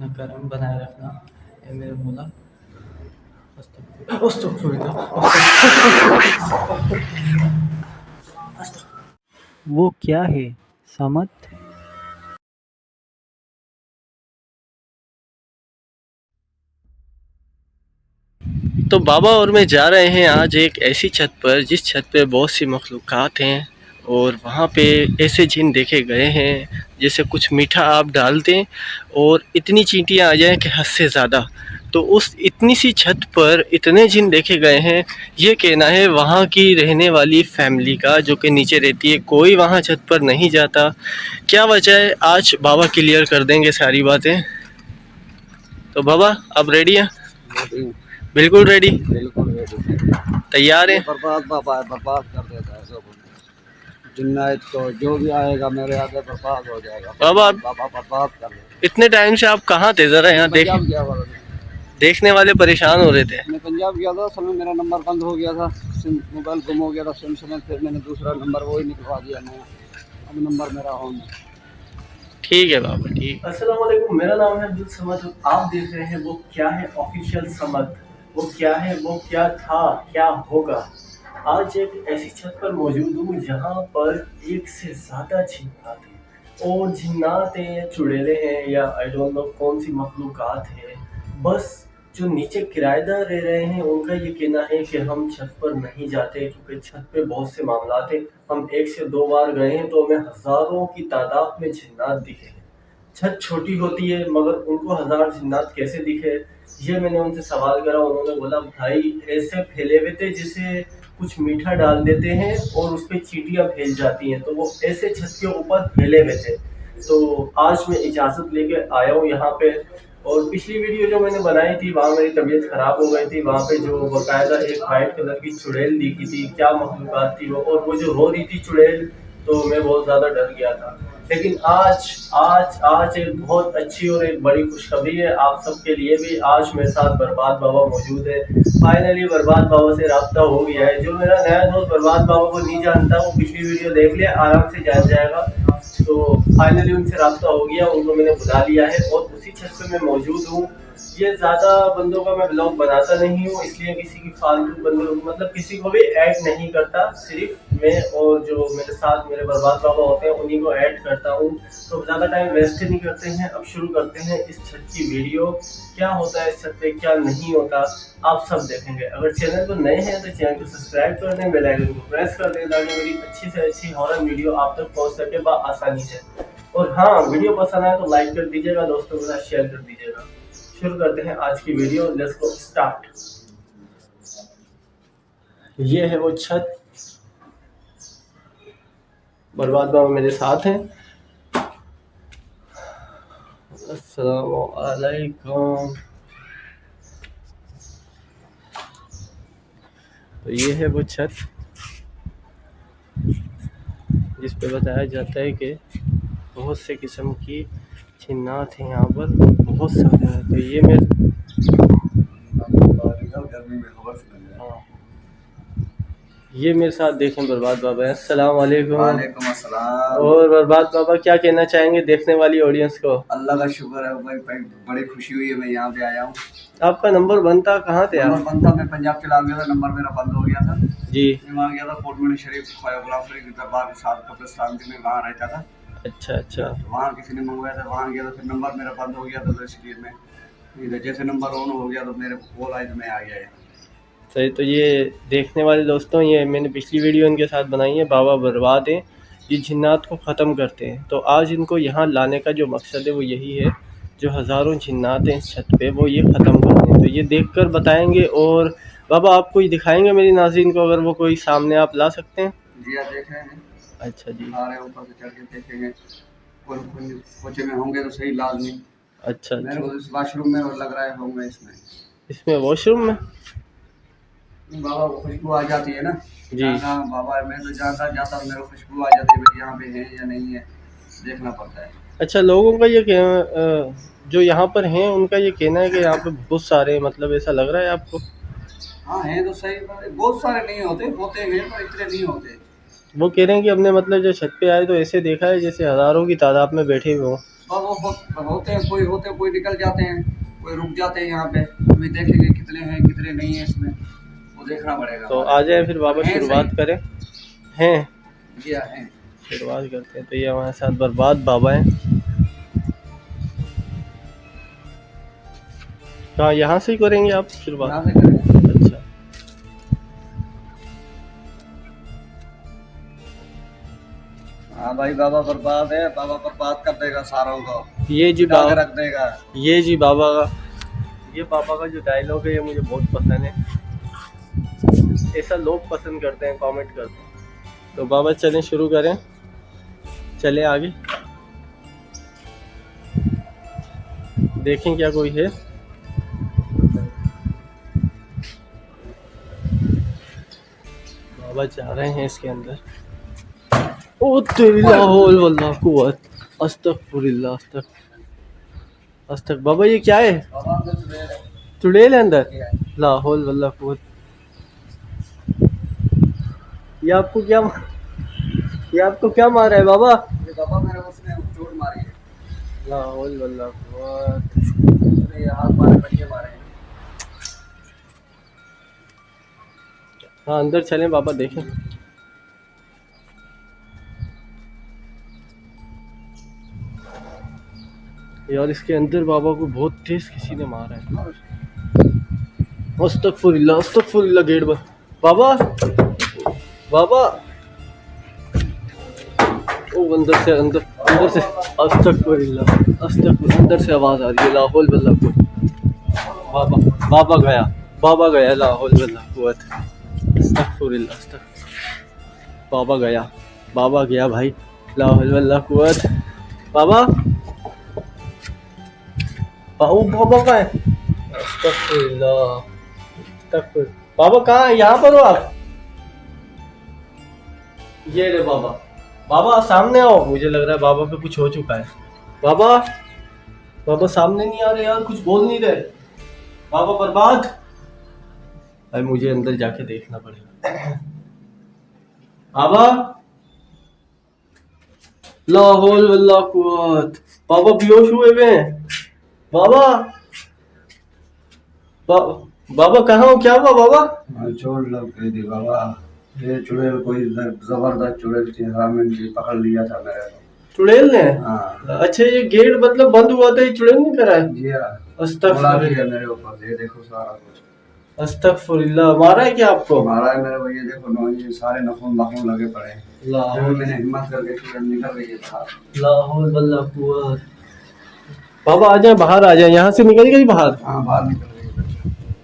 अपना कर्म बनाए रखना, ये मेरे मौला। अस्तगफिरुल्लाह, वो क्या है समद? तो बाबा और मैं जा रहे हैं आज एक ऐसी छत पर जिस छत पे बहुत सी मखलूक़ात हैं और वहाँ पे ऐसे जिन देखे गए हैं जैसे कुछ मीठा आप डाल दें और इतनी चींटियाँ आ जाएं कि हद से ज़्यादा। तो उस इतनी सी छत पर इतने जिन देखे गए हैं, ये कहना है वहाँ की रहने वाली फैमिली का जो कि नीचे रहती है। कोई वहाँ छत पर नहीं जाता। क्या वजह है आज बाबा क्लियर कर देंगे सारी बातें। तो बाबा आप रेडी हैं? बिल्कुल रेडी, बिल्कुल रेडी। तैयार ये हैं? बर्बाद बाबा है, बर्बाद कर देता है सब। जिन्नात को जो भी आएगा मेरे आगे बर्बाद हो जाएगा। बाबा बाबा बर्बाद कर देगा। इतने टाइम से आप कहाँ थे? ज़रा यहाँ पंजाब गया था, देखने वाले परेशान हो रहे थे। मैं पंजाब गया था, समय मेरा नंबर बंद हो गया था, सिम मोबाइल गुम हो गया था सिम समय। फिर मैंने दूसरा नंबर वही निकलवा दिया नया, अब नंबर मेरा ऑन है। ठीक है बाबा, ठीक। अस्सलाम वालेकुम, मेरा नाम है अब्दुल समद और आप देख रहे हैं वो क्या है ऑफिशियल समद। वो क्या है, वो क्या था, क्या होगा। आज एक ऐसी छत पर मौजूद हूँ जहाँ पर एक से ज़्यादा जिन्नात हैं, और जिन्नात हैं या चुड़ैलें हैं या आई डोंट नो कौन सी मखलूक़ात है। बस जो नीचे किराएदार रह रहे हैं उनका ये कहना है कि हम छत पर नहीं जाते क्योंकि छत पे बहुत से मामलात हैं। हम 1 से 2 बार गए हैं तो हमें हज़ारों की तादाद में जिन्नात दिखे हैं। छत छोटी होती है मगर उनको 1000 जिन्नात कैसे दिखे, ये मैंने उनसे सवाल करा। उन्होंने बोला भाई ऐसे फैले हुए थे जैसे कुछ मीठा डाल देते हैं और उस पर चींटियाँ फैल जाती हैं, तो वो ऐसे छत के ऊपर फैले हुए थे। तो आज मैं इजाज़त लेके आया हूँ यहाँ पे। और पिछली वीडियो जो मैंने बनाई थी वहाँ मेरी तबीयत ख़राब हो गई थी। वहाँ पे जो बाकायदा एक वाइट कलर की चुड़ैल दिखी थी, क्या मखलूक़ात थी वो, और वो जो रो रही थी चुड़ैल, तो मैं बहुत ज़्यादा डर गया था। लेकिन आज आज आज एक बहुत अच्छी और एक बड़ी खुशखबरी है आप सबके लिए भी। आज मेरे साथ बर्बाद बाबा मौजूद है। फाइनली बर्बाद बाबा से राब्ता हो गया है। जो मेरा नया दोस्त बर्बाद बाबा को नहीं जानता वो पिछली वीडियो देख ले, आराम से जान जाएगा। तो फाइनली उनसे राब्ता हो गया, उनको मैंने बुला लिया है और उसी छत पे मैं मौजूद हूँ। ये ज़्यादा बंदों का मैं ब्लॉग बनाता नहीं हूँ, इसलिए किसी की फालतू बंदों मतलब किसी को भी ऐड नहीं करता, सिर्फ मैं और जो मेरे साथ मेरे बर्बाद बाबा होते हैं उन्हीं को ऐड करता हूँ। तो ज़्यादा टाइम वेस्ट नहीं करते हैं, अब शुरू करते हैं इस छत की वीडियो। क्या होता है इस छत पे, क्या नहीं होता, आप सब देखेंगे। अगर चैनल पर नए हैं तो चैनल को सब्सक्राइब कर दें, बेल आइकन को प्रेस कर दें ताकि मेरी अच्छी से अच्छी हॉरर वीडियो आप तक पहुँच सके आसानी से। और हाँ, वीडियो पसंद आए तो लाइक कर दीजिएगा, दोस्तों के साथ शेयर कर दीजिएगा। शुरू करते हैं आज की वीडियो, लेट्स गो स्टार्ट। ये है वो छत, बर्बाद बाबा मेरे साथ हैं। अस्सलाम वालेकुम। तो ये है वो छत जिस पे बताया जाता है कि बहुत से किस्म की जिन्नात हैं यहाँ पर, बहुत सारे हैं। तो ये मैं हाँ, ये मेरे साथ देखें बर्बाद बाबा है। अस्सलाम वालेकुम। वालेकुम अस्सलाम। और बर्बाद बाबा क्या कहना चाहेंगे देखने वाली ऑडियंस को? अल्लाह का शुक्र है भाई, बड़ी खुशी हुई है, मैं यहाँ पे आया हूँ। आपका नंबर बनता कहाँ थे आप? नंबर बनता मैं पंजाब चला गया था, नंबर मेरा बंद हो गया था जी। मैं वहाँ गया था कोटमनी शरीफ, ख्वाजा गुलाम फरीद की दरबार के साथ कब्रिस्तान में वहाँ रहता था। अच्छा अच्छा। तो वहाँ किसी ने मंगवाया था, वहाँ गया था, फिर नंबर मेरा बंद हो गया था, तो इसलिए मैं इधर जैसे नंबर ऑन हो गया तो मेरे कॉल आई तो मैं आ गया यहाँ। सही। तो ये देखने वाले दोस्तों, ये मैंने पिछली वीडियो इनके साथ बनाई है, बाबा बर्बाद हैं, ये जिन्नात को ख़त्म करते हैं। तो आज इनको यहाँ लाने का जो मकसद है वो यही है, जो हज़ारों जिन्नात हैं इस छत पे वो ये ख़त्म करते हैं। तो ये देखकर बताएंगे। और बाबा आपको ही दिखाएंगे मेरी नाज़रीन को, अगर वो कोई सामने आप ला सकते हैं। जी आप देख रहे हैं। अच्छा जी। आ रहे हैं ऊपर से चढ़ के देखेंगे, कोचे में होंगे तो सही लाजमी। अच्छा मेरे अच्छा। को इस वाशरूम में और लग रहा है होंगे इसमें वॉशरूम में बाबा वो खुशबू आ जाती है ना जी। हाँ बाबा, मैं तो जाता जाता मेरे को खुशबू आ जाती है, यहाँ पे है या नहीं है देखना पड़ता है। अच्छा, लोगों का ये जो यहाँ पर हैं उनका ये कहना है कि यहाँ पे बहुत सारे, मतलब ऐसा लग रहा है आपको? हाँ है तो सही, बहुत सारे नहीं होते, होते हैं पर इतने नहीं होते। वो कह रहे हैं कि हमने मतलब जो छत पे आए तो ऐसे देखा है जैसे हज़ारों की तादाद में बैठे हुए हों। और वो होते हैं, कोई निकल जाते हैं, कोई रुक जाते हैं यहाँ पे। अभी देखेंगे कितने हैं कितने नहीं है इसमें, वो देखना पड़ेगा। तो आ जाए फिर बाबा हैं शुरुआत सही? करें। हैं जी हाँ, हैं। शुरुआत करते हैं। तो ये हमारे साथ बर्बाद बाबा हैं। हाँ यहाँ से ही करेंगे आप शुरुआत? यहाँ से करेंगे। अच्छा हाँ भाई, बाबा बर्बाद है, बाबा बर्बाद कर देगा सारों को, ये जी मिटा के बाबा, रख देगा। ये जी बाबा का, ये बाबा का जो डायलॉग है ये मुझे बहुत पसंद है। ऐसा लोग पसंद करते हैं, कमेंट करते हैं। तो बाबा चलें शुरू करें, चलें आगे देखें क्या कोई है। बाबा जा रहे हैं इसके अंदर। ओ तेरी ला हौल वल्ला कुव्वत, अस्तगफुरुल्लाह अस्तग। बाबा ये क्या है? बाबा अंदर चले गए। चुड़ैल है अंदर? ये है। ला हौल वल्ला कुव्वत। ये आपको क्या मारा है बाबा? ये बाबा मेरे उसने चोट मारी है, ला हौल वल्ला कुव्वत। उसने ये हाथ मारे, पंजे मारे हैं। हाँ अंदर चलें बाबा देखें। यार इसके अंदर बाबा को बहुत तेज किसी ने मारा है। अस्तगफुरुल्लाह गेट बंद। बाबा बाबा ओ अंदर से अस्तगफुरुल्लाह अंदर से आवाज आ रही है। ला हौल वल्ला कुव्वत। बाबा गया ला हौल वल्ला कुव्वत। अस्तगफुरुल्लाह बाबा गया भाई। ला हौल वल्ला कुव्वत। बाबा बाबा कहाँ है? बाबा कहाँ है? यहाँ पर हो आप? ये रे बाबा सामने आओ। मुझे लग रहा है बाबा पे कुछ हो चुका है। बाबा सामने नहीं आ रहे यार, कुछ बोल नहीं रहे। बाबा बर्बाद। भाई मुझे अंदर जाके देखना पड़ेगा। बाबा ला हौल वल्ला कुव्वत। बाबा बेहोश हुए हुए हैं। बाबा कहाँ हो? क्या हुआ बाबा? चोट लग गई थी बाबा। ये चुड़ैल कोई जबरदस्त चुड़ैल थी, हरामी ने पकड़ लिया था मेरे को। चुड़ैल ने? हाँ। अच्छा ये गेट मतलब बंद हुआ था, ये चुड़ैल ने करा है? जी हाँ। अस्तगफुरुल्लाह मेरे ऊपर ये देखो सारा कुछ। अस्तगफुरुल्लाह। मारा है क्या आपको? मारा है मेरे को, ये देखो ये सारे नखून लगे पड़े हैं। मैंने हिम्मत करके चुड़ैल निकल रही है बाहर। ला हौल वल्ला कुव्वत। बाबा आ जाए, बाहर आ जाए। यहाँ से निकल गई बाहर? हाँ बाहर निकल रही है।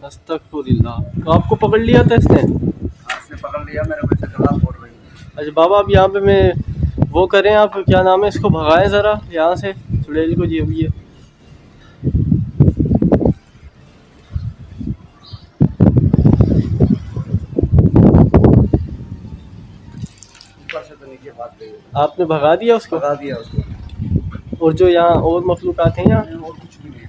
अस्तगफुरुल्लाह। तो आपको पकड़ लिया था इसने? इसने पकड़ लिया मेरे को, इसे गला फोड़ रही है। अच्छा बाबा अब यहाँ पे मैं वो करें, आप क्या नाम है इसको भगाएं ज़रा यहाँ से, चुड़ैल को। जी अभी है ऊपर से तो नीचे भाग गई। आपने भगा दिया उसको? भगा दिया उसको। और जो यहाँ और मखलूकात हैं यहाँ? और कुछ भी नहीं है,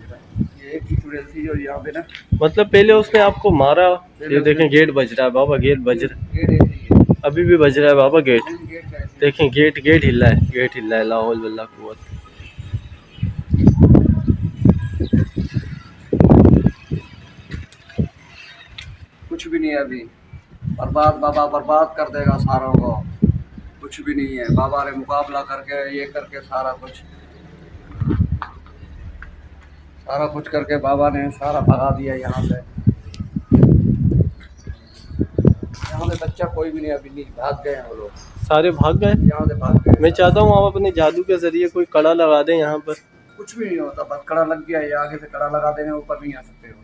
ये एक ही चुड़ैल थी जो यहाँ पे ना। मतलब पहले उसने आपको मारा। ये देखें गेट बज रहा है बाबा, गेट बज रहा है, गेट ऐसी है। अभी भी बज रहा है बाबा गेट। गेट का ऐसे। देखें गेट हिला है। ला हौल वल्ला कुव्वत। कुछ भी नहीं है अभी। बाबा बर्बाद कर देगा सारों को। कुछ भी नहीं है, बाबा ने मुकाबला करके ये करके सारा कुछ करके बाबा ने सारा भगा दिया यहाँ से। यहाँ पे बच्चा कोई भी नहीं अभी, नहीं भाग गए हैं वो लोग, सारे भाग गए। यहाँ से भाग गए। मैं चाहता हूँ आप अपने जादू के जरिए कोई कड़ा लगा दें यहाँ पर। कुछ भी नहीं होता, बस कड़ा लग गया, ये आगे से कड़ा लगा देंगे, ऊपर नहीं आ सकते हो।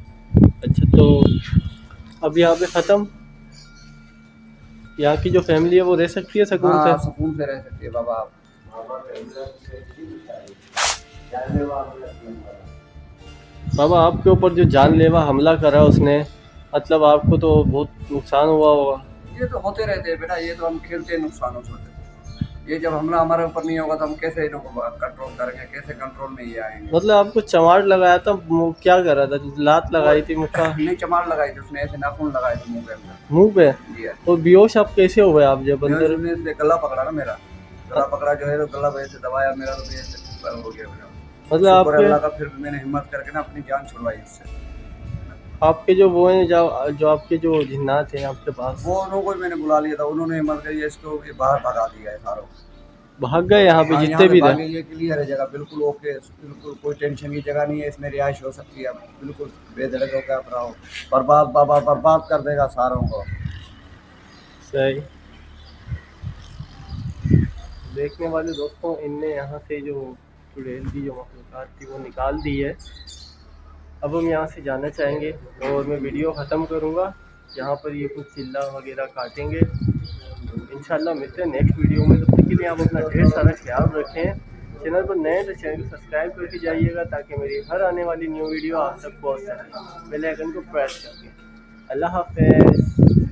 अच्छा तो अब यहाँ पे ख़त्म? यहाँ की जो फैमिली है वो रह सकती है सुकून से? हाँ सुकून से रह सकती है बाबा। बाबा आपके ऊपर जो जानलेवा हमला करा उसने, मतलब आपको तो बहुत नुकसान हुआ होगा। ये तो होते रहते हैं बेटा, ये तो हम खेलते हैं नुकसानों से। ये जब हमला हमारे ऊपर नहीं होगा तो हम कैसे इनको कंट्रोल करेंगे, कैसे कंट्रोल में ये आएंगे। मतलब आपको चमाट लगाया था, क्या कर रहा था? लात लगाई थी मुक्का? नहीं, चमार लगाई थी उसने, ऐसे नाखून लगाए थे मुंह के अंदर। मुंह पे? जी है। तो बेहोश आप कैसे हो गए आप जब बेहोश अंदर? उसने इसलिए गला पकड़ा ना मेरा, गला पकड़ा जो है तो गला वैसे दबाया मेरा, तो ऐसे हो गया मेरा। मतलब शुक्र आपके अल्लाह का, फिर मैंने हिम्मत करके ना अपनी जान छुड़वाई इससे। आपके जो वो हैं, जो आपके जो जिन्नात हैं आपके पास, वो उनको मैंने बुला लिया था, उन्होंने हिम्मत करी है, इसको ये बाहर भगा दिया है सारों को। भाग गए यहाँ पे हाँ, जितने यहाँ से भी भागे, थे? ये क्लियर है जगह, बिल्कुल ओके, बिल्कुल कोई टेंशन की जगह नहीं है, इसमें रिहाइश हो सकती है, बिल्कुल बेधड़क होकर आप रहो। बर्बाद बाबा बर्बाद कर देगा सारों को। सही। देखने वाले दोस्तों, इनने यहाँ से जो चुड़ैल की जो मखलूक़ात थी वो निकाल दी है। अब हम यहाँ से जाना चाहेंगे और मैं वीडियो ख़त्म करूँगा। यहाँ पर ये कुछ चिल्ला वगैरह काटेंगे। इंशाल्लाह मिलते हैं नेक्स्ट वीडियो में। तब तक के लिए आप अपना ढेर सारा ख्याल रखें। चैनल पर नए तो चैनल को सब्सक्राइब करके जाइएगा ताकि मेरी हर आने वाली न्यू वीडियो आप तक पहुँच सके। बेल आइकन को प्रेस करके। अल्लाह हाफ़िज़।